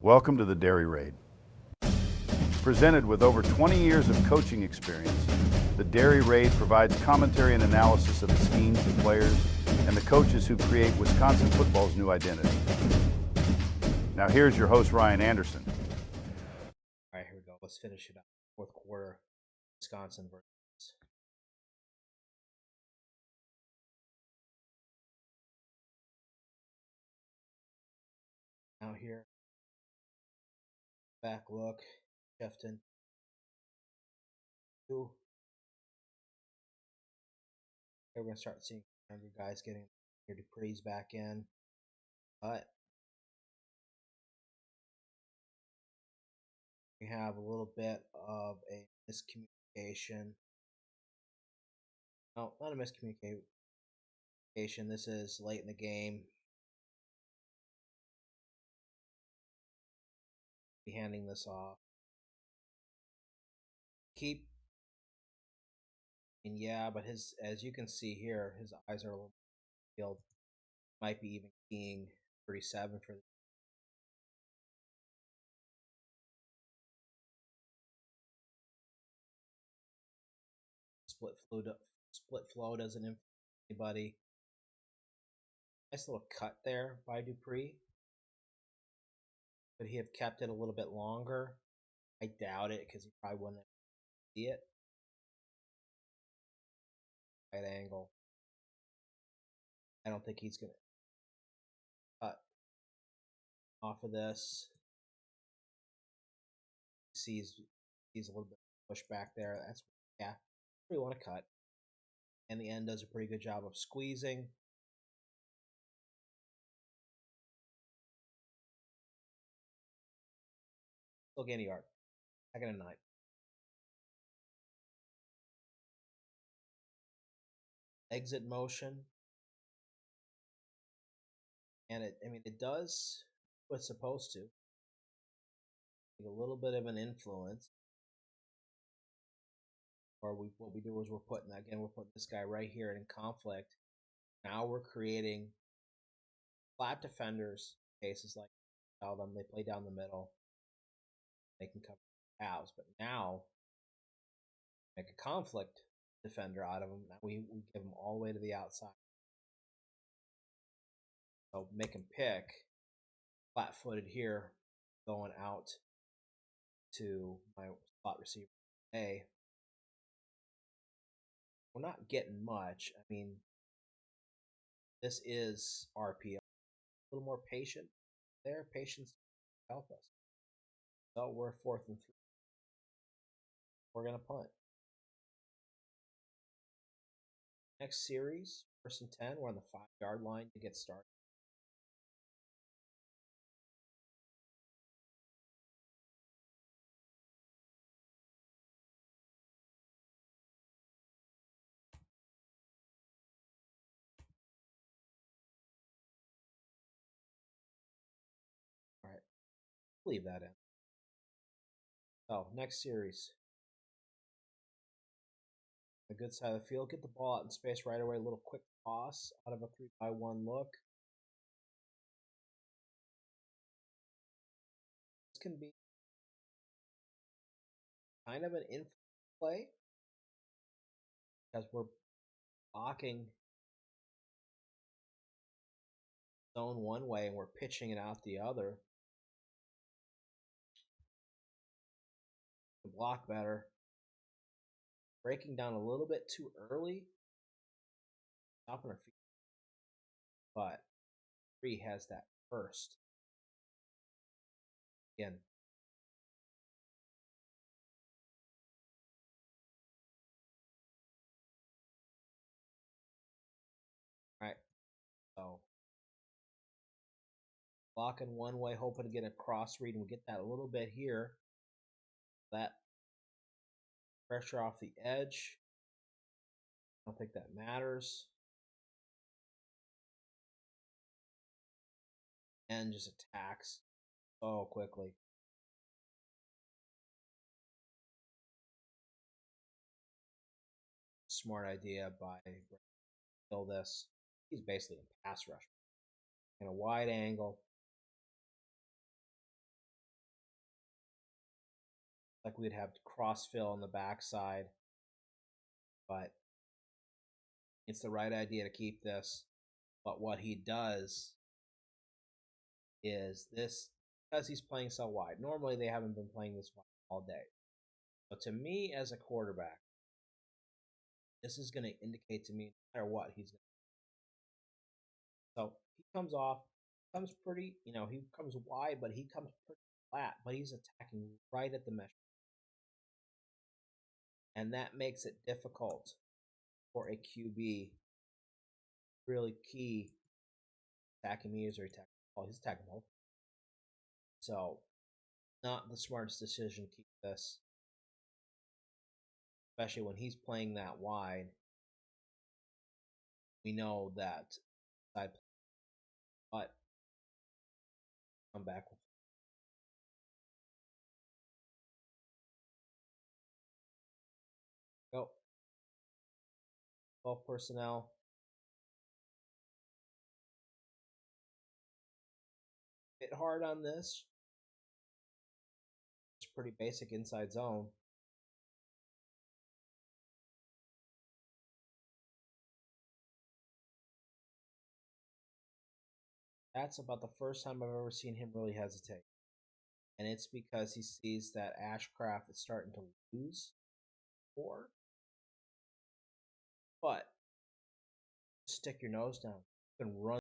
Welcome to the Dairy Raid. Presented with over 20 years of coaching experience, the Dairy Raid provides commentary and analysis of the schemes, the players, and the coaches who create Wisconsin football's new identity. Now here's your host, Ryan Anderson. All right, here we go. Let's finish it up. Fourth quarter, Wisconsin versus out here. Back look, Shefton. Here we're gonna start seeing younger guys getting here. Dupree's back in, but we have a little bit of a miscommunication. No, not a miscommunication. This is late in the game. Be handing this off. And yeah, but as you can see here, his eyes are a little field. Might be even being 37 for the split flow doesn't influence anybody. Nice little cut there by Dupree. Could he have kept it a little bit longer? I doubt it because he probably wouldn't see it. Right angle. I don't think he's gonna cut off of this. Sees a little bit of push back there. That's we want to cut. And the end does a pretty good job of squeezing. Still gain a yard. Second and 9. Exit motion. And it does what it's supposed to. A little bit of an influence. Or what we do is we're putting this guy right here in conflict. Now we're creating flat defenders. Cases like tell them they play down the middle. They can cover halves, but now make a conflict defender out of them. Now we give them all the way to the outside. So make him pick flat-footed here, going out to my spot receiver A. We're not getting much. I mean, this is RPO. A little more patient there. Patience help us. So we're 4th and 3. We're gonna punt. Next series, 1st and 10. We're on the 5-yard line to get started. All right, leave that in. So next series, the good side of the field, get the ball out in space right away. A little quick toss out of a 3-by-1 look. This can be kind of an influence play because we're blocking zone one way and we're pitching it out the other. To block better. Breaking down a little bit too early. Stopping our feet. But 3 has that first. Again. All right. So blocking one way, hoping to get a cross read, and we get that a little bit here. That pressure off the edge. I don't think that matters. And just attacks so quickly. Smart idea by kill this. He's basically a pass rusher in a wide angle. like we'd have cross fill on the backside, but it's the right idea to keep this. But what he does is this, because he's playing so wide. Normally they haven't been playing this wide all day. But to me as a quarterback, this is going to indicate to me no matter what he's going to. So he comes off, comes pretty, he comes wide, but he comes pretty flat, but he's attacking right at the mesh. And that makes it difficult for a QB. Really key attacking meters or attacking ball. He's attacking both. So not the smartest decision to keep this. Especially when he's playing that wide. We know that side, but come back. Go. 12 personnel. Hit hard on this. It's pretty basic inside zone. That's about the first time I've ever seen him really hesitate. And it's because he sees that Ashcraft is starting to lose more. But stick your nose down. You can run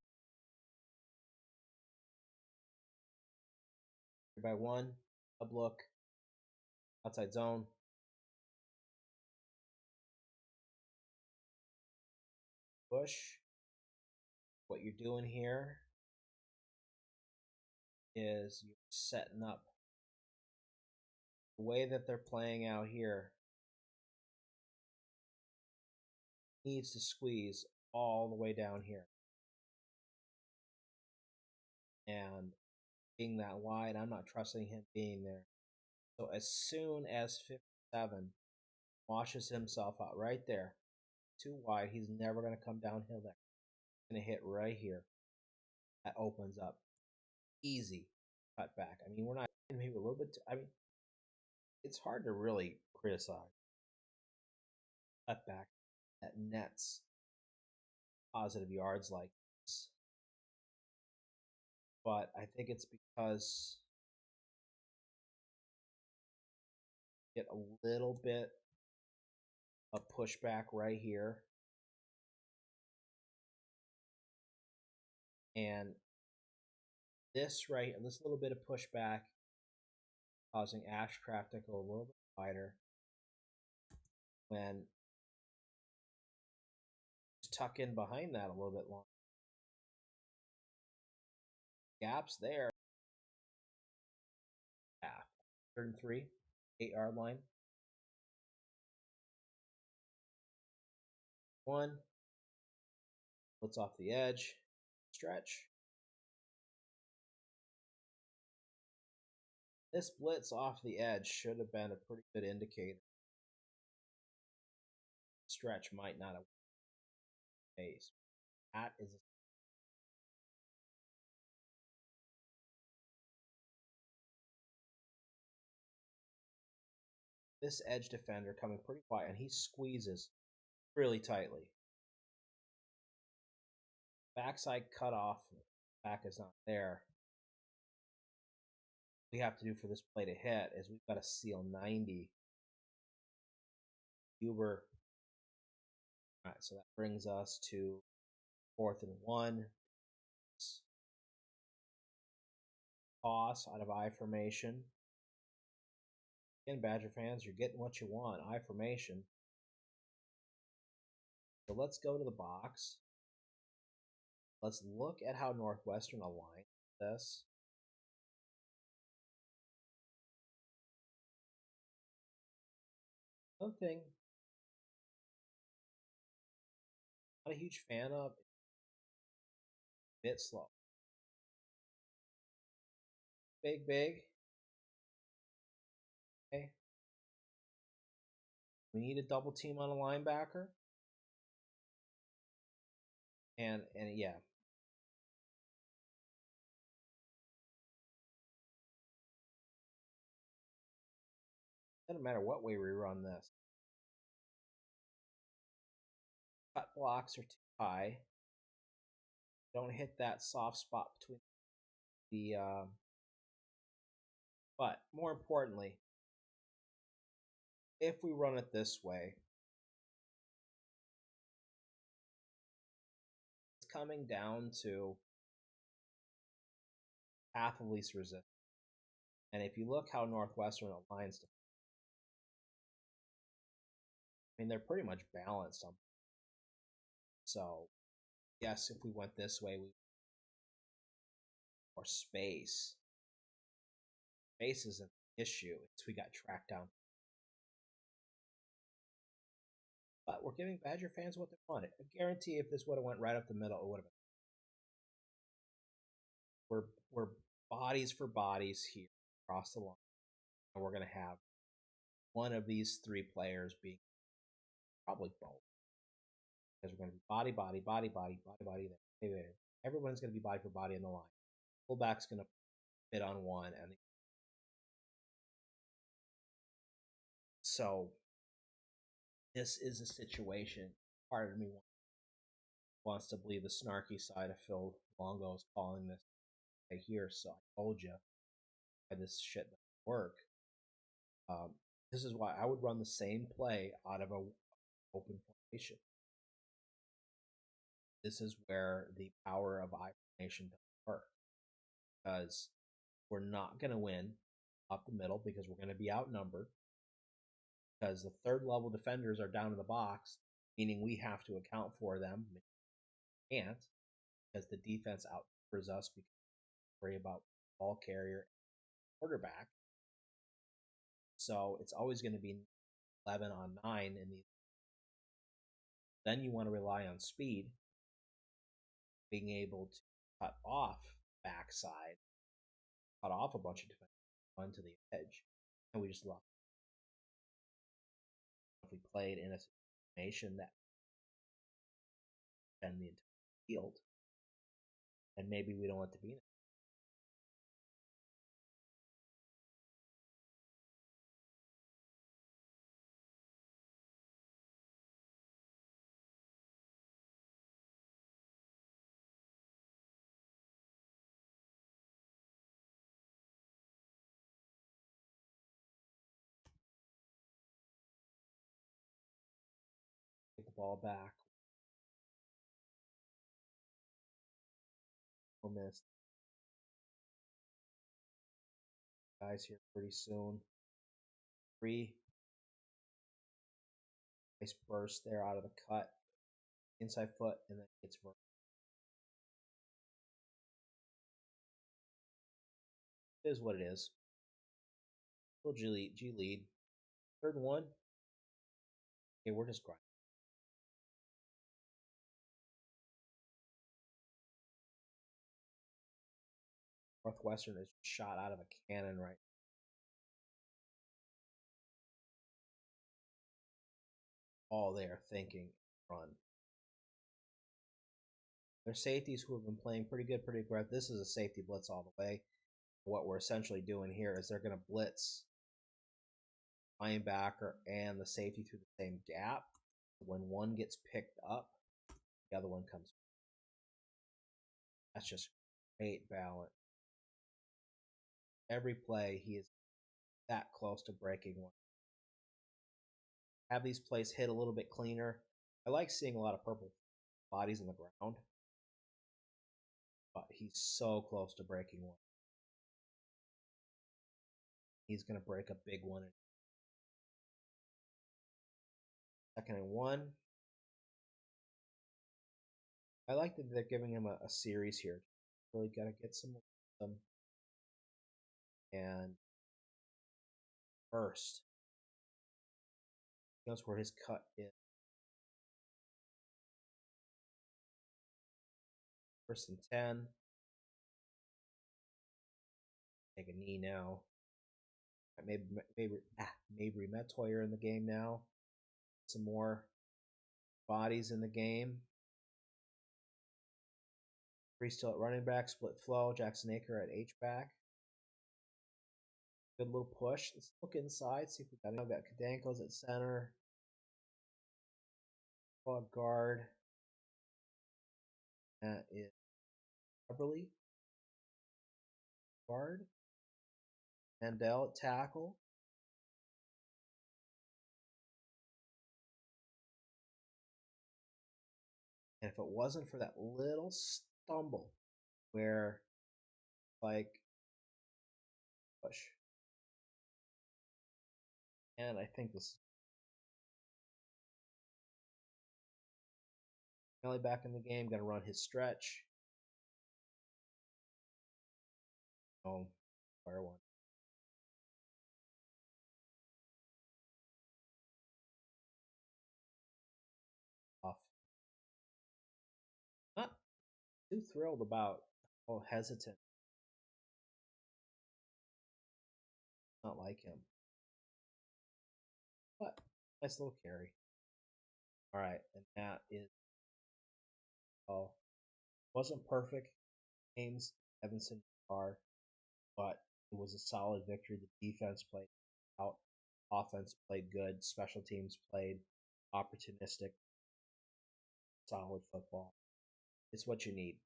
by one, up look, outside zone. Push. What you're doing here is you're setting up the way that they're playing out here. Needs to squeeze all the way down here. And being that wide, I'm not trusting him being there. So as soon as 57 washes himself out right there, too wide, he's never going to come downhill there. He's going to hit right here. That opens up. Easy cut back. I mean, we're not maybe a little bit. It's hard to really criticize cut back that nets positive yards like this. But I think it's because get a little bit of pushback right here. And this little bit of pushback causing Ashcraft to go a little bit wider when tuck in behind that a little bit longer. Gaps there. Half. 3rd and 3, 8-yard line. 1. Blitz off the edge. Stretch. This blitz off the edge should have been a pretty good indicator. Stretch might not have phased. That is this edge defender coming pretty wide, and he squeezes really tightly. Backside cutoff, back is not there. What we have to do for this play to hit is we've got to seal 90. Huber. All right, so that brings us to 4th and 1. Toss out of I formation. Again, Badger fans, you're getting what you want. I formation. So let's go to the box. Let's look at how Northwestern aligned this. Another thing, not a huge fan of, bit slow. Big. Okay. We need a double team on a linebacker. And yeah. Doesn't matter what way we run this. Cut blocks are too high. Don't hit that soft spot between the. But more importantly, if we run it this way, it's coming down to path of least resistance. And if you look how Northwestern aligns, I mean, they're pretty much balanced on. So, yes, if we went this way, we more space. Space is an issue. It's we got tracked down. But we're giving Badger fans what they wanted. I guarantee if this would have went right up the middle, it would have been. We're bodies for bodies here across the line. And we're going to have one of these three players being probably both. Because we're going to be body, body, body, body, body, body. There. Everyone's going to be body for body in the line. Fullback's going to fit on one. And so this is a situation. Part of me wants to believe the snarky side of Phil Longo is calling this right here. So I told you why this shit doesn't work. This is why I would run the same play out of a open formation. This is where the power of I formation doesn't work, because we're not going to win up the middle because we're going to be outnumbered, because the third level defenders are down in the box, meaning we have to account for them. We can't, because the defense outnumbers us because we worry about ball carrier and quarterback. So it's always going to be 11 on 9 in these. Then you want to rely on speed, being able to cut off backside, cut off a bunch of defenders, run to the edge, and we just lost. If we played in a formation that and the entire field, and maybe we don't want to be in it. Get the ball back. We'll miss guys here pretty soon. 3. Nice burst there out of the cut. Inside foot, and then it's vertical. It is what it is. Little G lead. 3rd and 1. Okay, we're just grinding. Northwestern is shot out of a cannon right. All they are thinking, run. Their safeties who have been playing pretty good, pretty aggressive. This is a safety blitz all the way. What we're essentially doing here is they're going to blitz linebacker and the safety through the same gap. When one gets picked up, the other one comes. That's just great balance. Every play, he is that close to breaking one. Have these plays hit a little bit cleaner. I like seeing a lot of purple bodies on the ground, but he's so close to breaking one. He's going to break a big one. 2nd and 1. I like that they're giving him a series here. Really got to get some and first. That's where his cut is. 1st and 10. Take a knee now. Maybe Metoyer in the game now. Some more bodies in the game. Free still at running back, split flow. Jackson Aker at H-back. Good little push. Let's look inside, see if we got it. I've got Kadanko's at center. Guard. That is Beverly. Guard. Mandel at tackle. And if it wasn't for that little stumble where, like, push. And I think this is Kelly back in the game, gonna run his stretch. Oh, fire one. Off. Not too thrilled about how hesitant. Not like him. But nice little carry. Alright, and that is wasn't perfect games, Evanston are, but it was a solid victory. The defense played out, offense played good, special teams played opportunistic, solid football. It's what you need.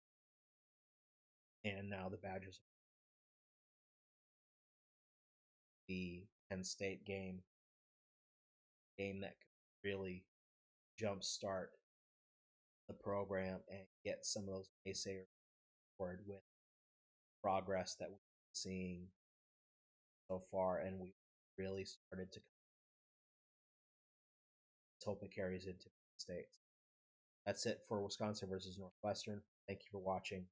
And now the Badgers, the Penn State game that could really jumpstart the program and get some of those naysayers forward with progress that we've been seeing so far, and we really started to hope it carries into the States. That's it for Wisconsin versus Northwestern. Thank you for watching.